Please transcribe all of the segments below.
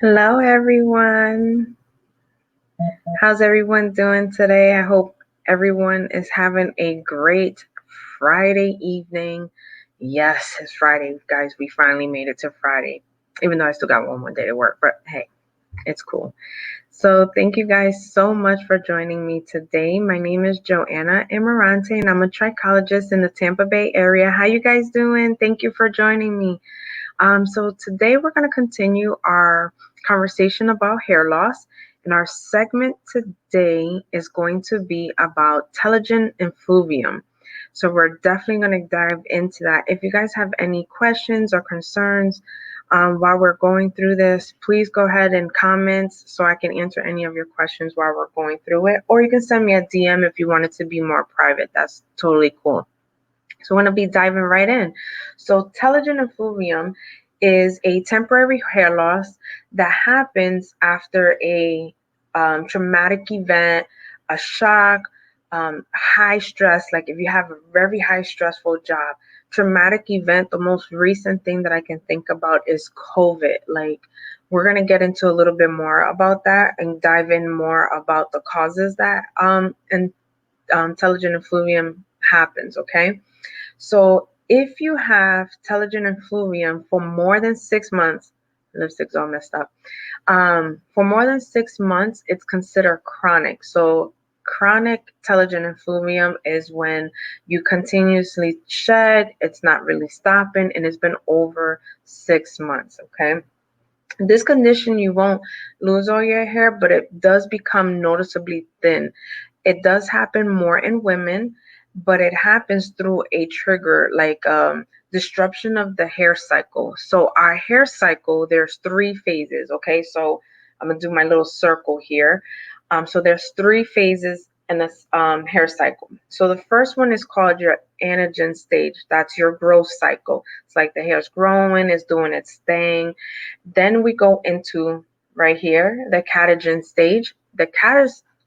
Hello, everyone. How's everyone doing today? I hope everyone is having a great Friday evening. Yes, it's Friday, guys. We finally made it to Friday, even though I still got one more day to work, but hey, it's cool. So, thank you guys so much for joining me today. My name is Joanna Amarante, and I'm a trichologist in the Tampa Bay area. How you guys doing? Thank you for joining me. So today we're going to continue our conversation about hair loss. And our segment today is going to be about telogen effluvium. So we're definitely going to dive into that. If you guys have any questions or concerns while we're going through this, please go ahead and comment so I can answer any of your questions while we're going through it. Or you can send me a DM if you want it to be more private. That's totally cool. So I'm going to be diving right in. So telogen effluvium is a temporary hair loss that happens after a traumatic event, a shock, high stress. Like if you have a very high stressful job, traumatic event, the most recent thing that I can think about is COVID. Like we're going to get into a little bit more about that and dive in more about the causes that telogen effluvium happens, okay? So if you have telogen effluvium for more than 6 months, lipstick's all messed up. For more than 6 months, it's considered chronic. So chronic telogen effluvium is when you continuously shed, it's not really stopping, and it's been over 6 months, okay? This condition, you won't lose all your hair, but it does become noticeably thin. It does happen more in women, but it happens through a trigger like disruption of the hair cycle. So our hair cycle, there's three phases. Okay, so I'm gonna do my little circle here. So there's three phases in this hair cycle. So the first one is called your anagen stage. That's your growth cycle. It's like the hair's growing, it's doing its thing. Then we go into right here the catagen stage. The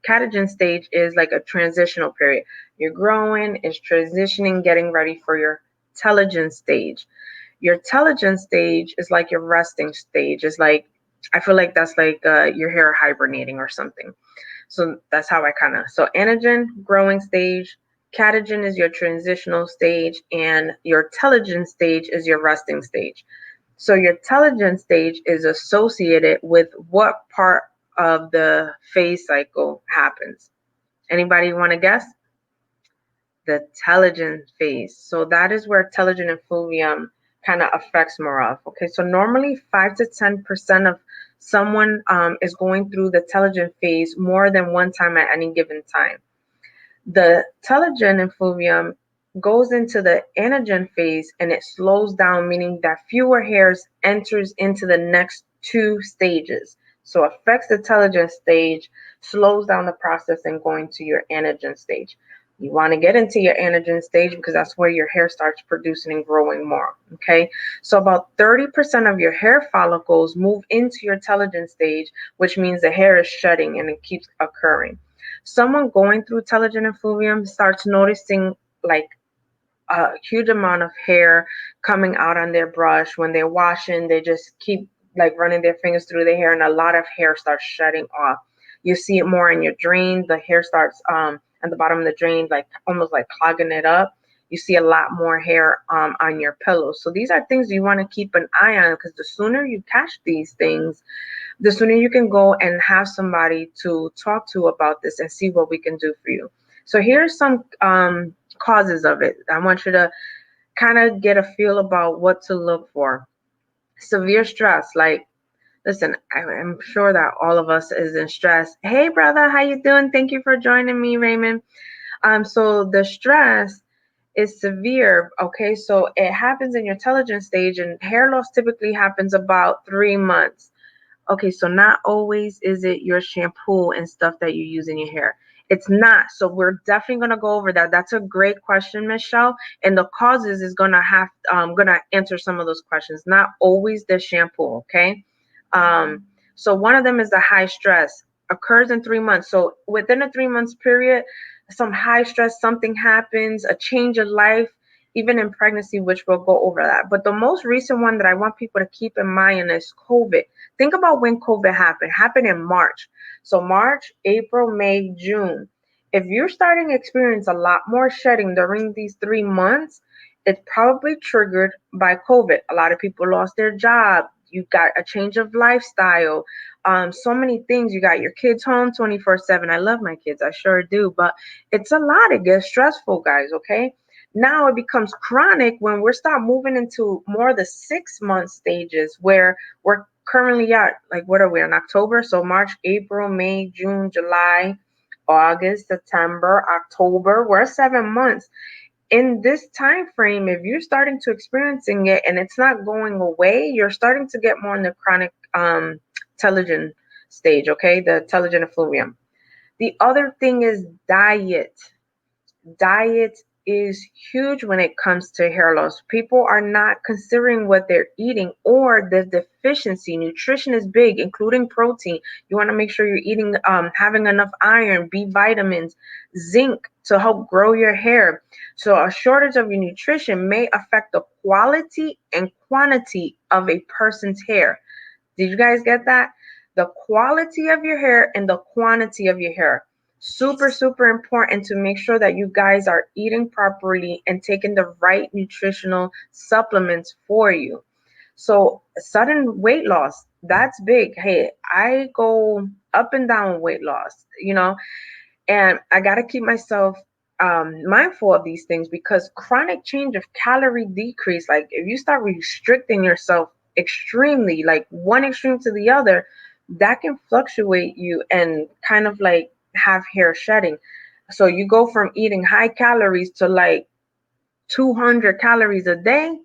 catagen stage is like a transitional period. You're growing, it's transitioning, getting ready for your telogen stage. Your telogen stage is like your resting stage. It's like I feel like that's like your hair hibernating or something. So that's how I kind of so anagen growing stage, catagen is your transitional stage, and your telogen stage is your resting stage. So your telogen stage is associated with what part of the phase cycle happens? Anybody want to guess? The telogen phase. So that is where telogen effluvium kind of affects more of. Okay, so normally 5 to 10% of someone is going through the telogen phase more than one time at any given time. The telogen effluvium goes into the anagen phase and it slows down, meaning that fewer hairs enters into the next two stages. So affects the telogen stage, slows down the process and going to your anagen stage. You want to get into your anagen stage because that's where your hair starts producing and growing more. Okay, so about 30% of your hair follicles move into your telogen stage, which means the hair is shedding and it keeps occurring. Someone going through telogen effluvium starts noticing like a huge amount of hair coming out on their brush. When they're washing, they just keep like running their fingers through their hair, and a lot of hair starts shedding off. You see it more in your drain. The hair starts at the bottom of the drain, like almost like clogging it up. You see a lot more hair on your pillows. So these are things you want to keep an eye on because the sooner you catch these things, the sooner you can go and have somebody to talk to about this and see what we can do for you. So here's some causes of it. I want you to kind of get a feel about what to look for. Severe stress, like listen, I'm sure that all of us is in stress. Hey brother, how you doing? Thank you for joining me, Raymond. So the stress is severe. Okay, so it happens in your telogen stage, and hair loss typically happens about 3 months. Okay, so not always is it your shampoo and stuff that you use in your hair. It's not. So we're definitely gonna go over that. That's a great question, Michelle. And the causes is gonna answer some of those questions. Not always the shampoo, okay? So one of them is the high stress occurs in 3 months. So within a 3 months period, some high stress, something happens, a change of life, even in pregnancy, which we'll go over that. But the most recent one that I want people to keep in mind is COVID. Think about when COVID happened. It happened in March. So March, April, May, June. If you're starting to experience a lot more shedding during these 3 months, it's probably triggered by COVID. A lot of people lost their job. You got a change of lifestyle. So many things. You got your kids home 24/7. I love my kids, I sure do, but it's a lot. It gets stressful, guys. Okay. Now it becomes chronic when we're start moving into more of the 6 month stages where we're currently at. Like, what are we in October? So March, April, May, June, July, August, September, October. We're 7 months in this time frame. If you're starting to experiencing it and it's not going away, you're starting to get more in the chronic telogen stage, okay, the telogen effluvium. The other thing is diet. Diet is huge when it comes to hair loss. People are not considering what they're eating or the deficiency. Nutrition is big, including protein. You want to make sure you're eating, having enough iron, B vitamins, zinc to help grow your hair. So a shortage of your nutrition may affect the quality and quantity of a person's hair. Did you guys get that? The quality of your hair and the quantity of your hair. Super, super important to make sure that you guys are eating properly and taking the right nutritional supplements for you. So, sudden weight loss, that's big. Hey, I go up and down weight loss, and I got to keep myself mindful of these things because chronic change of calorie decrease, like if you start restricting yourself extremely, like one extreme to the other, that can fluctuate you and kind of like have hair shedding. So you go from eating high calories to like 200 calories a day,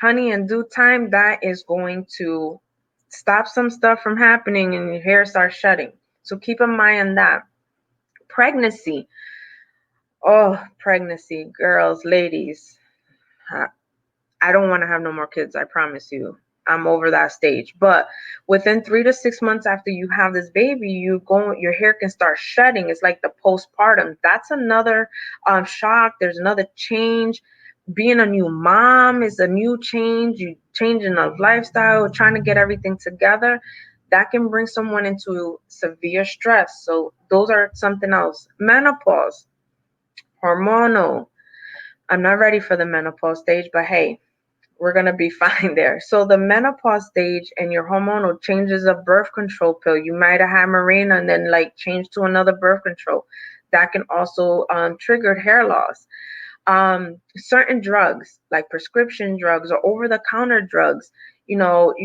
honey, in due time, that is going to stop some stuff from happening and your hair starts shedding. So keep in mind that. Pregnancy. Oh, pregnancy, girls, ladies. I don't want to have no more kids, I promise you. I'm over that stage. But within 3 to 6 months after you have this baby, your hair can start shedding. It's like the postpartum. That's another shock. There's another change. Being a new mom is a new change. You changing of lifestyle, trying to get everything together. That can bring someone into severe stress. So those are something else. Menopause, hormonal. I'm not ready for the menopause stage, but hey, we're going to be fine there. So the menopause stage and your hormonal changes of birth control pill. You might have had Mirena and then like change to another birth control. That can also trigger hair loss. Certain drugs like prescription drugs or over-the-counter drugs, you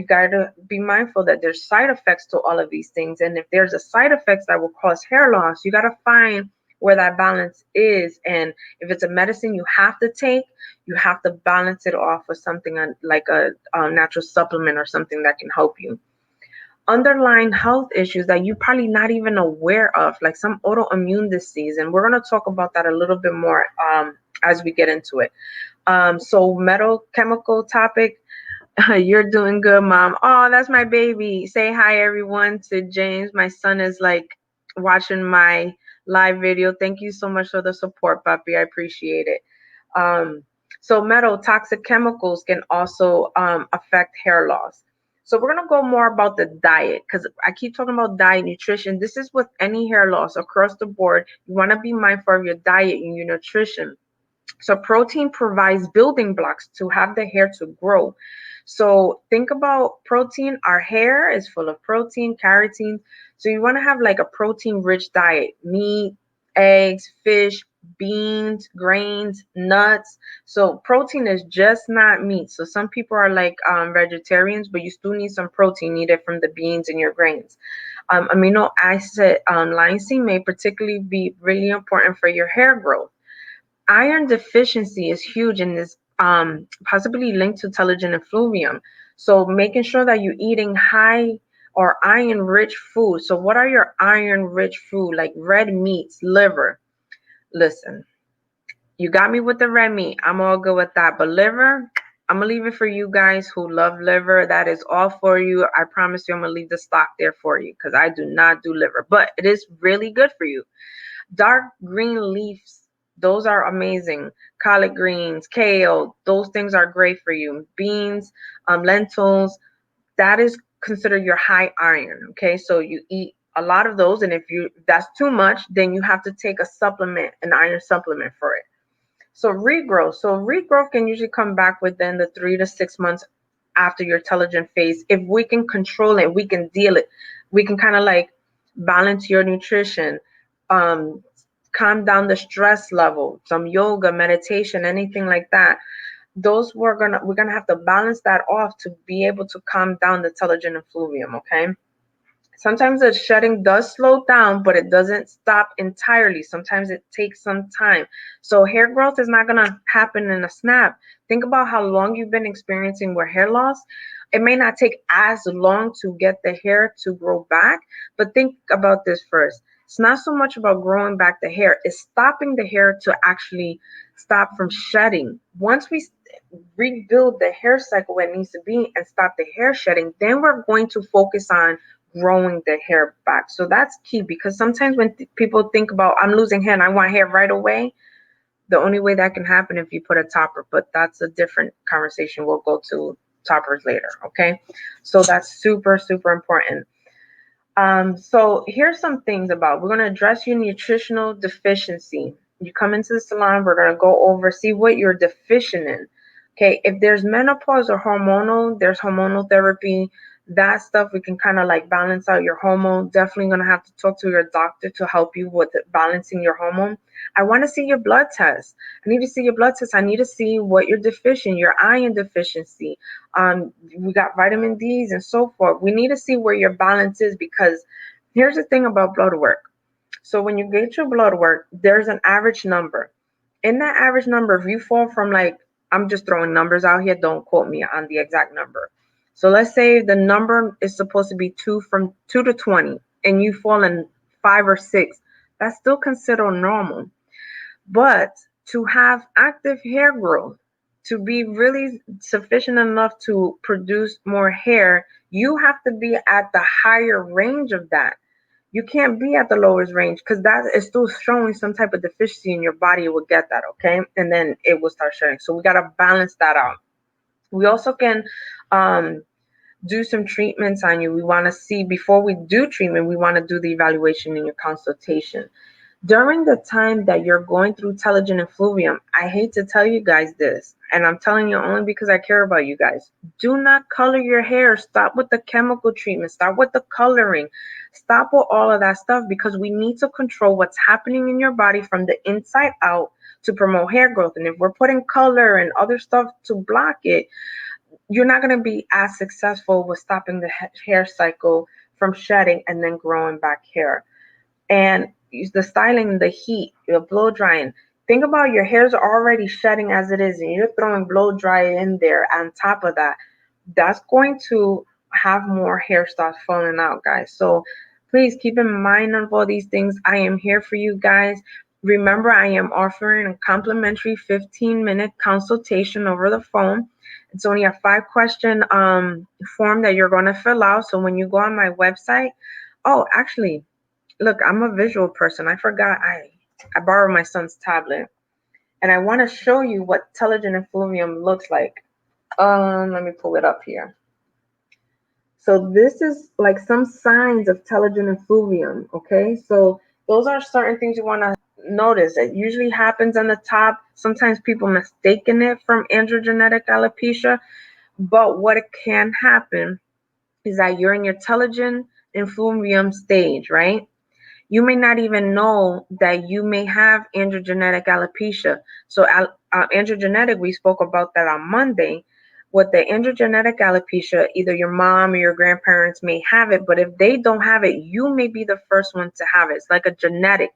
got to be mindful that there's side effects to all of these things. And if there's a side effects that will cause hair loss, you got to find where that balance is. And if it's a medicine you have to take, you have to balance it off with something like a natural supplement or something that can help you. Underlying health issues that you're probably not even aware of, like some autoimmune disease. And we're going to talk about that a little bit more as we get into it. So metal chemical topic. You're doing good, mom. Oh, that's my baby. Say hi, everyone, to James. My son is like watching my live video. Thank you so much for the support, puppy. I appreciate it. So metal toxic chemicals can also affect hair loss. So we're going to go more about the diet because I keep talking about diet, nutrition. This is with any hair loss across the board. You want to be mindful of your diet and your nutrition. So protein provides building blocks to have the hair to grow. So think about protein. Our hair is full of protein, keratin. So you want to have like a protein-rich diet: meat, eggs, fish, beans, grains, nuts. So protein is just not meat. So some people are like vegetarians, but you still need some protein needed from the beans and your grains. Amino acid lysine may particularly be really important for your hair growth. Iron deficiency is huge in this, possibly linked to telogen effluvium. So making sure that you're eating high or iron rich food. So what are your iron rich food? Like red meats, liver. Listen, you got me with the red meat. I'm all good with that. But liver, I'm gonna leave it for you guys who love liver. That is all for you. I promise you I'm gonna leave the stock there for you because I do not do liver, but it is really good for you. Dark green leaves, Those are amazing. Collard greens, kale, those things are great for you. Beans, lentils, that is considered your high iron. Okay, so you eat a lot of those, and if that's too much, then you have to take a supplement, an iron supplement for it. So regrowth can usually come back within the 3 to 6 months after your telogen phase. If we can control it, we can deal it. We can kind of like balance your nutrition, um, calm down the stress level, some yoga, meditation, anything like that. Those we're gonna have to balance that off to be able to calm down the telogen effluvium. Okay. Sometimes the shedding does slow down, but it doesn't stop entirely. Sometimes it takes some time. So hair growth is not going to happen in a snap. Think about how long you've been experiencing with hair loss. It may not take as long to get the hair to grow back, but think about this first. It's not so much about growing back the hair, it's stopping the hair to actually stop from shedding. Once we rebuild the hair cycle where it needs to be and stop the hair shedding, then we're going to focus on growing the hair back. So that's key, because sometimes when people think about, I'm losing hair and I want hair right away, the only way that can happen if you put a topper, but that's a different conversation. We'll go to toppers later. Okay. So that's super, super important. So here's some things about, we're going to address your nutritional deficiency. You come into the salon, we're going to go over, see what you're deficient in. Okay, if there's menopause or hormonal, there's hormonal therapy. That stuff we can kind of like balance out your hormone. Definitely gonna have to talk to your doctor to help you with balancing your hormone. I want to see your blood test. I need to see your blood test. I need to see what you're deficient, your iron deficiency. We got vitamin D's and so forth. We need to see where your balance is, because here's the thing about blood work. So when you get your blood work, there's an average number. In that average number, if you fall from, like, I'm just throwing numbers out here, don't quote me on the exact number. So let's say the number is supposed to be from 2 to 20, and you fall in 5 or 6. That's still considered normal. But to have active hair growth, to be really sufficient enough to produce more hair, you have to be at the higher range of that. You can't be at the lowest range, because that is still showing some type of deficiency in your body. It will get that, okay? And then it will start shedding. So we got to balance that out. We also can um, do some treatments on you. We want to see, before we do treatment, we want to do the evaluation in your consultation. During the time that you're going through telogen effluvium, I hate to tell you guys this, and I'm telling you only because I care about you guys. Do not color your hair. Stop with the chemical treatment. Stop with the coloring. Stop with all of that stuff, because we need to control what's happening in your body from the inside out to promote hair growth. And if we're putting color and other stuff to block it, you're not going to be as successful with stopping the hair cycle from shedding and then growing back hair. And the styling, the heat, the blow drying. Think about, your hair's already shedding as it is, and you're throwing blow dry in there on top of that. That's going to have more hair starts falling out, guys. So please keep in mind of all these things. I am here for you guys. Remember, I am offering a complimentary 15-minute consultation over the phone. It's only a 5-question form that you're going to fill out. So when you go on my website, oh, actually, look, I'm a visual person. I forgot I borrowed my son's tablet, and I want to show you what telogen effluvium looks like. Let me pull it up here. So this is like some signs of telogen effluvium. Okay, so those are certain things you want to notice. It usually happens on the top. Sometimes people mistaken it from androgenetic alopecia, but what it can happen is that you're in your telogen effluvium stage, right? You may not even know that you may have androgenetic alopecia. So androgenetic, we spoke about that on Monday. With the androgenetic alopecia, either your mom or your grandparents may have it, but if they don't have it, you may be the first one to have it. It's like a genetic,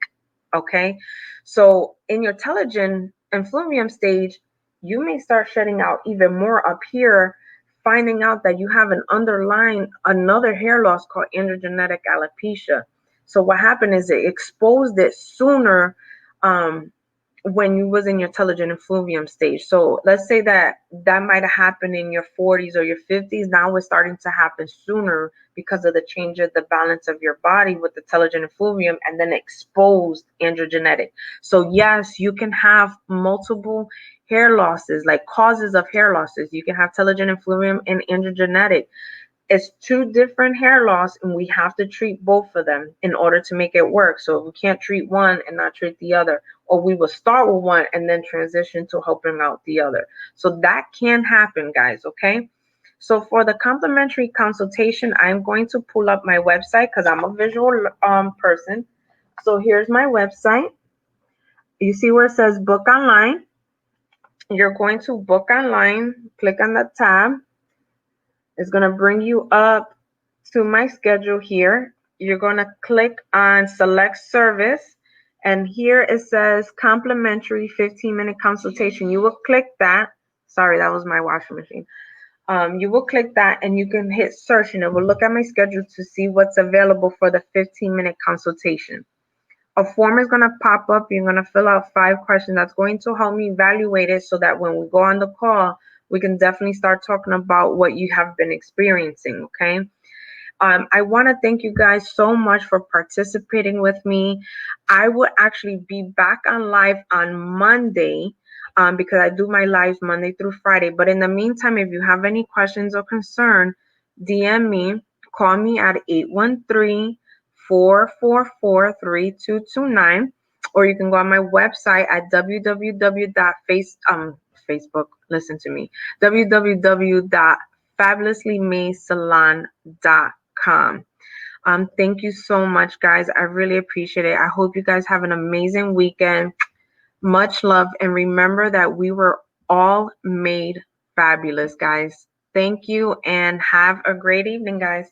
okay? So in your telogen effluvium stage, you may start shedding out even more up here, finding out that you have an underlying another hair loss called androgenetic alopecia. So what happened is it exposed it sooner, um, when you was in your telogen effluvium stage. So let's say that might have happened in your 40s or your 50s. Now it's starting to happen sooner because of the change of the balance of your body with the telogen effluvium and then exposed androgenetic. So yes, you can have multiple hair losses, like causes of hair losses. You can have telogen effluvium and androgenetic. It's two different hair loss, and we have to treat both of them in order to make it work. So we can't treat one and not treat the other, or we will start with one and then transition to helping out the other. So that can happen, guys. Okay. So for the complimentary consultation, I'm going to pull up my website because I'm a visual person. So here's my website. You see where it says book online. You're going to book online, click on the tab. It's going to bring you up to my schedule here. You're going to click on select service, and here it says complimentary 15-minute consultation. You will click that. Sorry, that was my washing machine. You will click that and you can hit search, and it will look at my schedule to see what's available for the 15-minute consultation. A form is going to pop up. You're going to fill out 5 questions. That's going to help me evaluate it so that when we go on the call, we can definitely start talking about what you have been experiencing, okay? I want to thank you guys so much for participating with me. I will actually be back on live on Monday because I do my lives Monday through Friday. But in the meantime, if you have any questions or concern, DM me, call me at 813-444-3229, or you can go on my website at Facebook, listen to me, www.fabulouslymadesalon.com. Thank you so much, guys. I really appreciate it. I hope you guys have an amazing weekend. Much love. And remember that we were all made fabulous, guys. Thank you and have a great evening, guys.